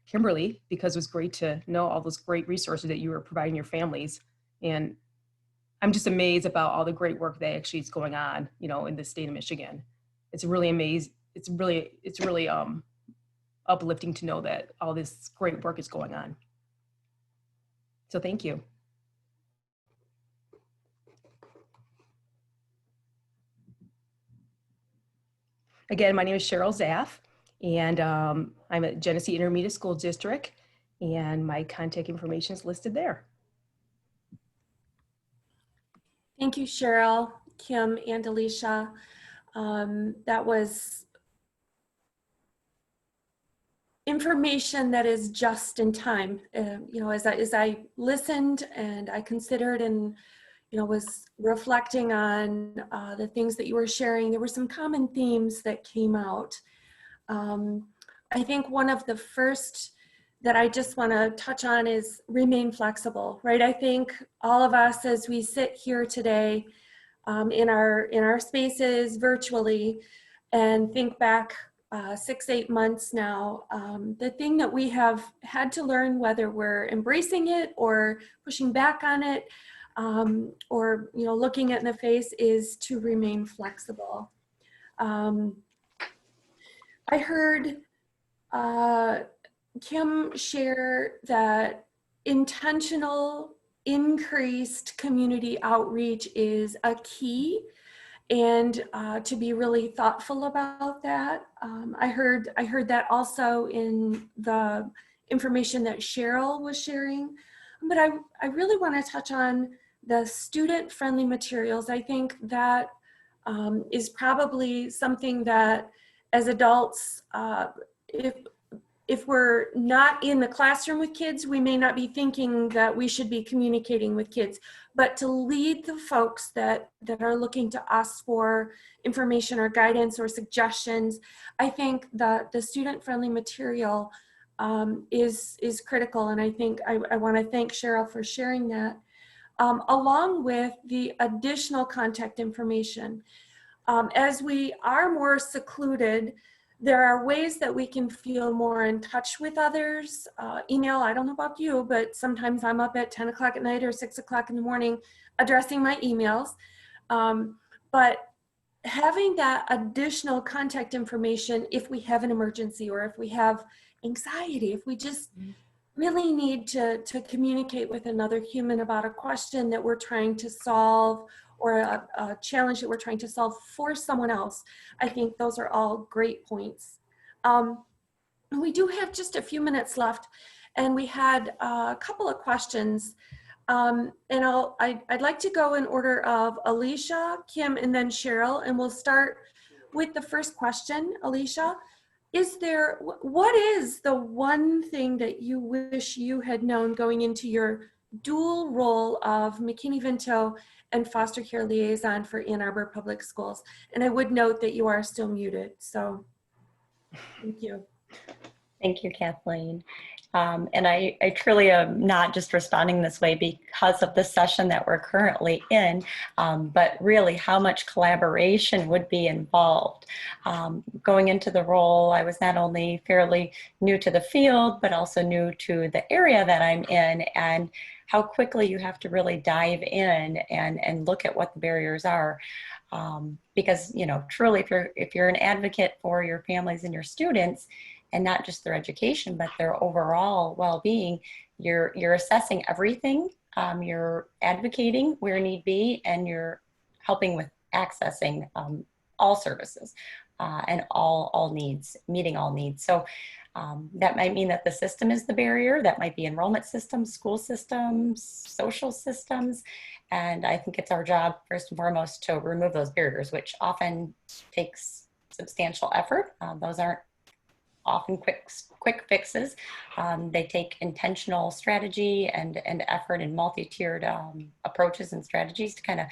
Kimberly, because it was great to know all those great resources that you were providing your families. And I'm just amazed about all the great work that actually is going on, you know, in the state of Michigan. It's really amazing. It's really uplifting to know that all this great work is going on. So thank you. Again, my name is Cheryl Zaff, and I'm at Genesee Intermediate School District, and my contact information is listed there. Thank you, Cheryl, Kim, and Alicia. That was information that is just in time. You know, as I listened and I considered and, you know, was reflecting on the things that you were sharing, there were some common themes that came out. I think one of the first that I just want to touch on is remain flexible, right? I think all of us as we sit here today in our spaces virtually and think back 6-8 months now, the thing that we have had to learn, whether we're embracing it or pushing back on it, or, you know, looking it in the face, is to remain flexible. I heard Kim share that intentional, increased community outreach is a key, and to be really thoughtful about that. I heard that also in the information that Cheryl was sharing, but I really want to touch on the student-friendly materials, I think that is probably something that as adults, if we're not in the classroom with kids, we may not be thinking that we should be communicating with kids, but to lead the folks that are looking to us for information or guidance or suggestions, I think that the student-friendly material is critical. And I think I want to thank Cheryl for sharing that, along with the additional contact information. As we are more secluded, there are ways that we can feel more in touch with others. Email, I don't know about you, but sometimes I'm up at 10 o'clock at night or 6 o'clock in the morning addressing my emails. But having that additional contact information, if we have an emergency or if we have anxiety, if we just really need to communicate with another human about a question that we're trying to solve or a challenge that we're trying to solve for someone else, I think those are all great points. We do have just a few minutes left, and we had a couple of questions. And I'd like to go in order of Alicia, Kim, and then Cheryl, and we'll start with the first question. Alicia, what is the one thing that you wish you had known going into your dual role of McKinney-Vento and foster care liaison for Ann Arbor Public Schools? And I would note that you are still muted, so thank you. Thank you, Kathleen. And I truly am not just responding this way because of the session that we're currently in, but really how much collaboration would be involved. Going into the role, I was not only fairly new to the field, but also new to the area that I'm in, and how quickly you have to really dive in and look at what the barriers are. Because, you know, truly, if you're an advocate for your families and your students, and not just their education, but their overall well-being, you're assessing everything. You're advocating where need be, and you're helping with accessing all services and all needs, meeting all needs. So that might mean that the system is the barrier. That might be enrollment systems, school systems, social systems. And I think it's our job, first and foremost, to remove those barriers, which often takes substantial effort. Those aren't often quick fixes. They take intentional strategy and effort and multi-tiered approaches and strategies to kind of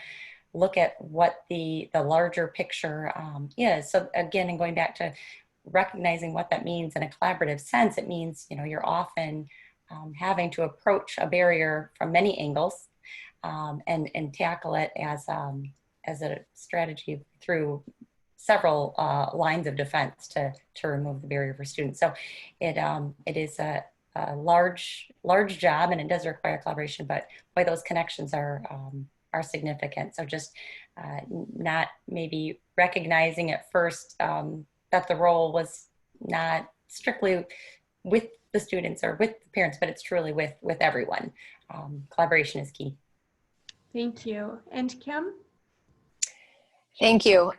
look at what the larger picture is. So again, and going back to recognizing what that means in a collaborative sense, it means, you know, you're often having to approach a barrier from many angles and tackle it as a strategy through several lines of defense to remove the barrier for students. So it is a large job, and it does require collaboration, but boy, those connections are significant. So just not maybe recognizing at first that the role was not strictly with the students or with the parents, but it's truly with everyone. Collaboration is key. Thank you. And Kim? Thank you.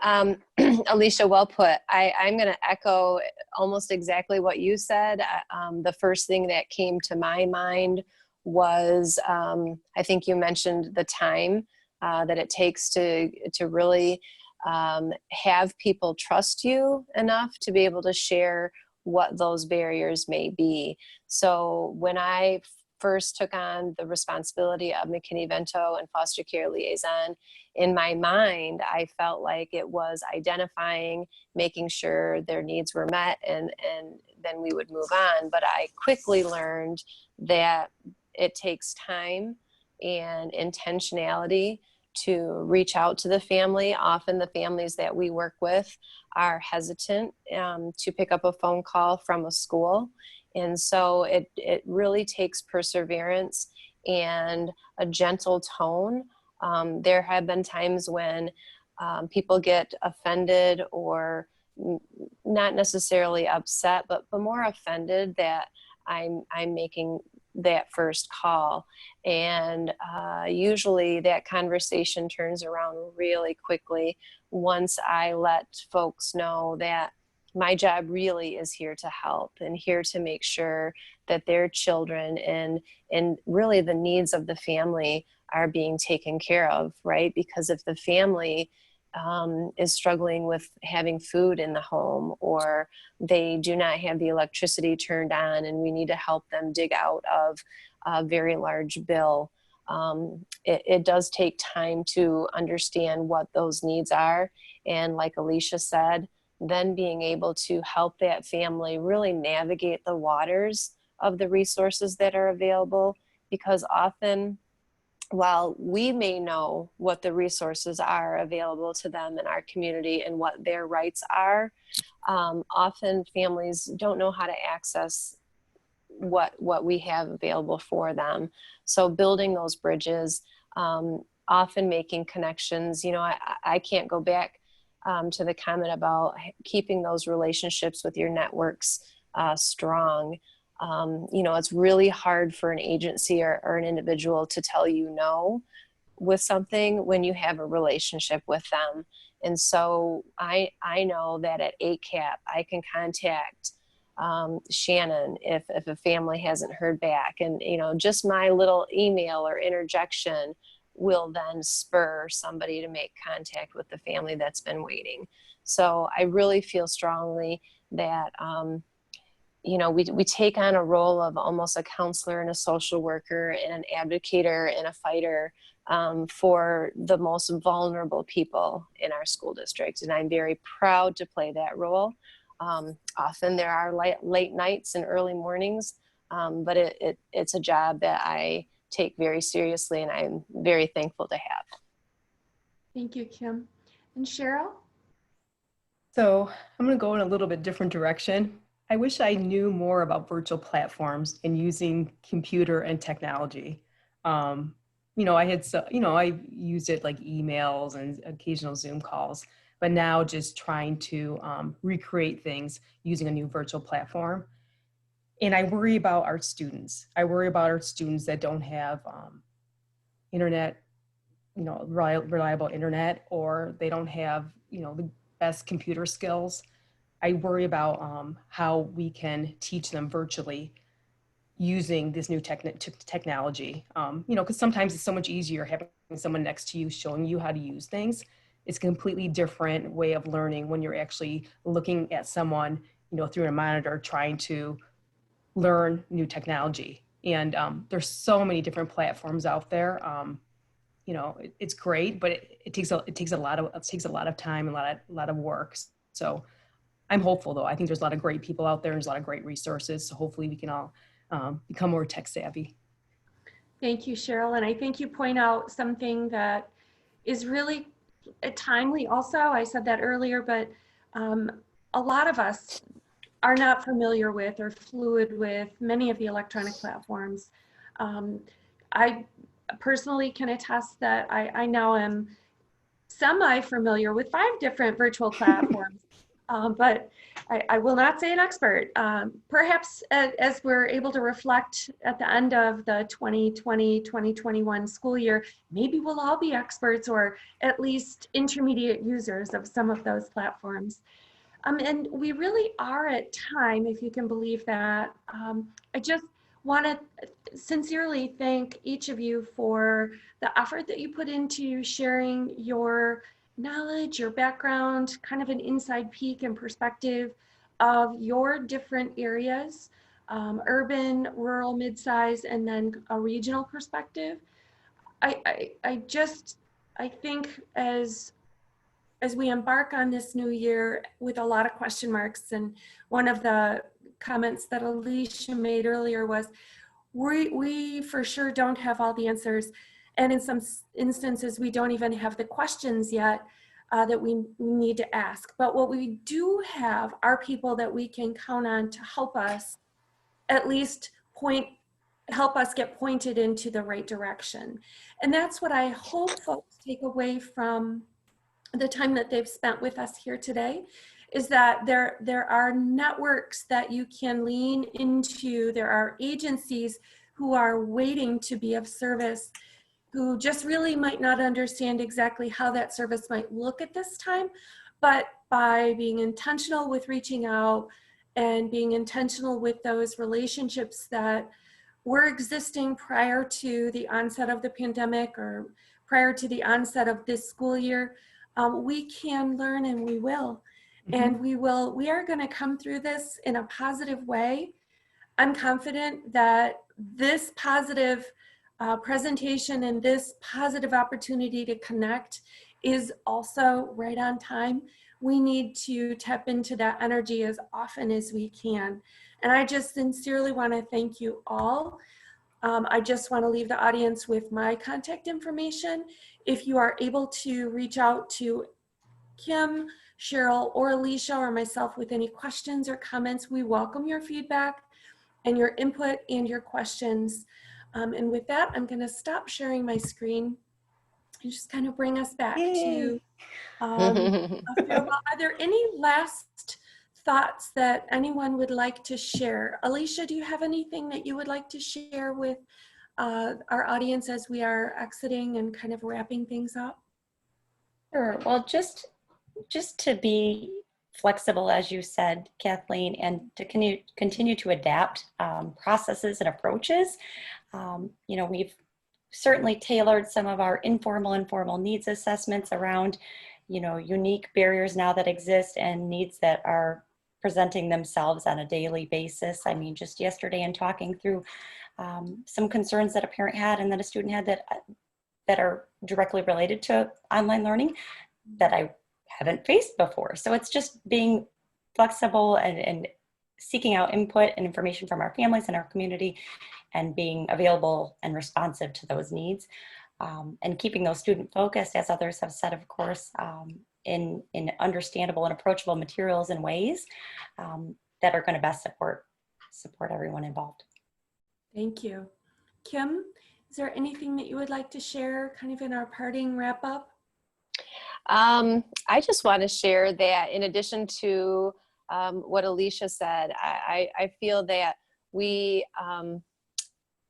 Alicia, well put. I'm going to echo almost exactly what you said. The first thing that came to my mind was, I think you mentioned the time that it takes to really have people trust you enough to be able to share what those barriers may be. So when I first took on the responsibility of McKinney-Vento and foster care liaison, in my mind, I felt like it was identifying, making sure their needs were met, and then we would move on. But I quickly learned that it takes time and intentionality to reach out to the family. Often the families that we work with are hesitant to pick up a phone call from a school. And so it really takes perseverance and a gentle tone. There have been times when people get offended or not necessarily upset, but more offended that I'm making that first call. And usually that conversation turns around really quickly once I let folks know that my job really is here to help and here to make sure that their children and really the needs of the family are being taken care of, right? Because if the family is struggling with having food in the home, or they do not have the electricity turned on and we need to help them dig out of a very large bill, it does take time to understand what those needs are. And like Alicia said, then being able to help that family really navigate the waters of the resources that are available, because often, while we may know what the resources are available to them in our community and what their rights are, often families don't know how to access what we have available for them. So building those bridges, often making connections. You know, I can't go back to the comment about keeping those relationships with your networks strong. You know, it's really hard for an agency or an individual to tell you no with something when you have a relationship with them. And so I know that at ACAP, I can contact Shannon if a family hasn't heard back. And, you know, just my little email or interjection will then spur somebody to make contact with the family that's been waiting. So I really feel strongly that, you know, we take on a role of almost a counselor and a social worker and an advocator and a fighter for the most vulnerable people in our school district. And I'm very proud to play that role. Often there are late nights and early mornings, but it's a job that I take very seriously and I'm very thankful to have. Thank you, Kim. And Cheryl? So I'm going to go in a little bit different direction. I wish I knew more about virtual platforms and using computer and technology. You know, I used it like emails and occasional Zoom calls, but now just trying to recreate things using a new virtual platform. And I worry about our students. I worry about our students that don't have internet, you know, reliable internet, or they don't have, you know, the best computer skills. I worry about how we can teach them virtually using this new technology. You know, because sometimes it's so much easier having someone next to you showing you how to use things. It's a completely different way of learning when you're actually looking at someone, you know, through a monitor trying to learn new technology. And there's so many different platforms out there. You know, it's great, but it takes a lot of time and a lot of work. So I'm hopeful, though. I think there's a lot of great people out there. There's a lot of great resources. So hopefully we can all become more tech savvy. Thank you, Cheryl. And I think you point out something that is really timely also. I said that earlier, but a lot of us are not familiar with or fluid with many of the electronic platforms. I personally can attest that I now am semi-familiar with 5 different virtual platforms. But I will not say an expert. Perhaps as we're able to reflect at the end of the 2020-2021 school year, maybe we'll all be experts or at least intermediate users of some of those platforms. And we really are at time, if you can believe that. I just want to sincerely thank each of you for the effort that you put into sharing your knowledge, your background, kind of an inside peek and perspective of your different areas, urban, rural, mid-size, and then a regional perspective. I think as we embark on this new year with a lot of question marks, and one of the comments that Alicia made earlier was, we for sure don't have all the answers. And in some instances, we don't even have the questions yet that we need to ask. But what we do have are people that we can count on to help us at least help us get pointed into the right direction. And that's what I hope folks take away from the time that they've spent with us here today, is that there are networks that you can lean into. There are agencies who are waiting to be of service, who just really might not understand exactly how that service might look at this time, but by being intentional with reaching out and being intentional with those relationships that were existing prior to the onset of the pandemic or prior to the onset of this school year, we can learn and we will. And we are going to come through this in a positive way. I'm confident that this positive presentation and this positive opportunity to connect is also right on time. We need to tap into that energy as often as we can. And I just sincerely want to thank you all. I just want to leave the audience with my contact information. If you are able to reach out to Kim, Cheryl, or Alicia, or myself with any questions or comments, we welcome your feedback and your input and your questions. And with that, I'm going to stop sharing my screen and just kind of bring us back to farewell. Are there any last thoughts that anyone would like to share? Alicia, do you have anything that you would like to share with our audience as we are exiting and kind of wrapping things up? Sure. Well, just to be flexible, as you said, Kathleen, and to continue to adapt processes and approaches. You know, we've certainly tailored some of our informal and formal needs assessments around, you know, unique barriers now that exist and needs that are presenting themselves on a daily basis. I mean, just yesterday in talking through some concerns that a parent had and that a student had that are directly related to online learning that I haven't faced before. So it's just being flexible and seeking out input and information from our families and our community and being available and responsive to those needs, and keeping those student focused, as others have said, of course, in understandable and approachable materials and ways that are going to best support everyone involved. Thank you. Kim, is there anything that you would like to share kind of in our parting wrap up? I just want to share that in addition to what Alicia said, I feel that we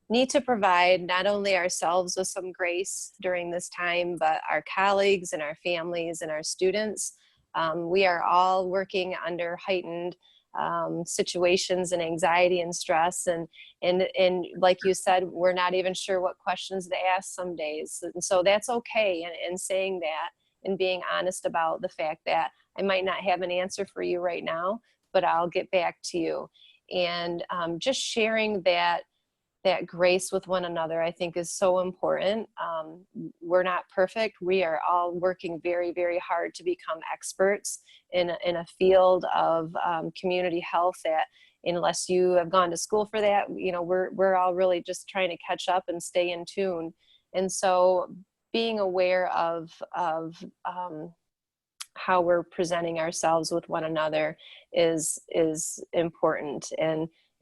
need to provide not only ourselves with some grace during this time, but our colleagues and our families and our students. We are all working under heightened situations and anxiety and stress. And like you said, we're not even sure what questions to ask some days. And so that's okay. And saying that and being honest about the fact that I might not have an answer for you right now, but I'll get back to you. And just sharing that grace with one another, I think, is so important. We're not perfect. We are all working very, very hard to become experts in a field of community health that, unless you have gone to school for that, you know, we're all really just trying to catch up and stay in tune. And so being aware of how we're presenting ourselves with one another is important.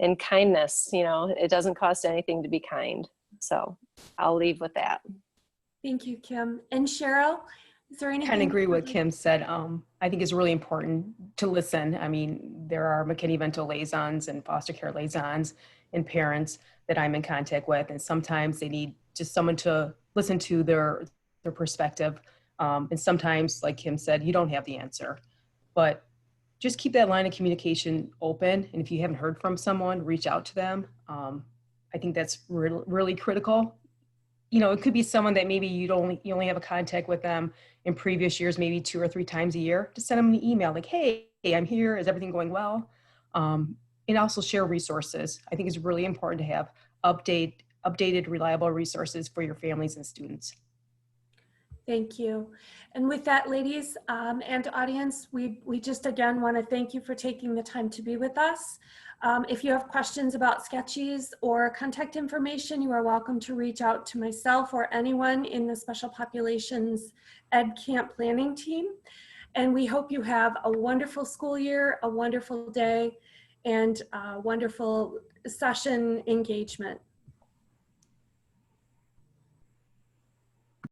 And kindness, you know, it doesn't cost anything to be kind. So I'll leave with that. Thank you, Kim. And Cheryl, is there anything? I kind of agree with what Kim said. I think it's really important to listen. I mean, there are McKinney-Vento liaisons and foster care liaisons and parents that I'm in contact with, and sometimes they need just someone to listen to their perspective. And sometimes, like Kim said, you don't have the answer, but just keep that line of communication open. And if you haven't heard from someone, reach out to them. I think that's really critical. You know, it could be someone that maybe you only have a contact with them in previous years, maybe 2 or 3 times a year. Just send them an email like, hey, I'm here. Is everything going well? And also share resources. I think it's really important to have updated, reliable resources for your families and students. Thank you. And with that, ladies and audience, we just again want to thank you for taking the time to be with us. If you have questions about sketches or contact information, you are welcome to reach out to myself or anyone in the Special Populations Ed Camp Planning team. And we hope you have a wonderful school year, a wonderful day, and a wonderful session engagement.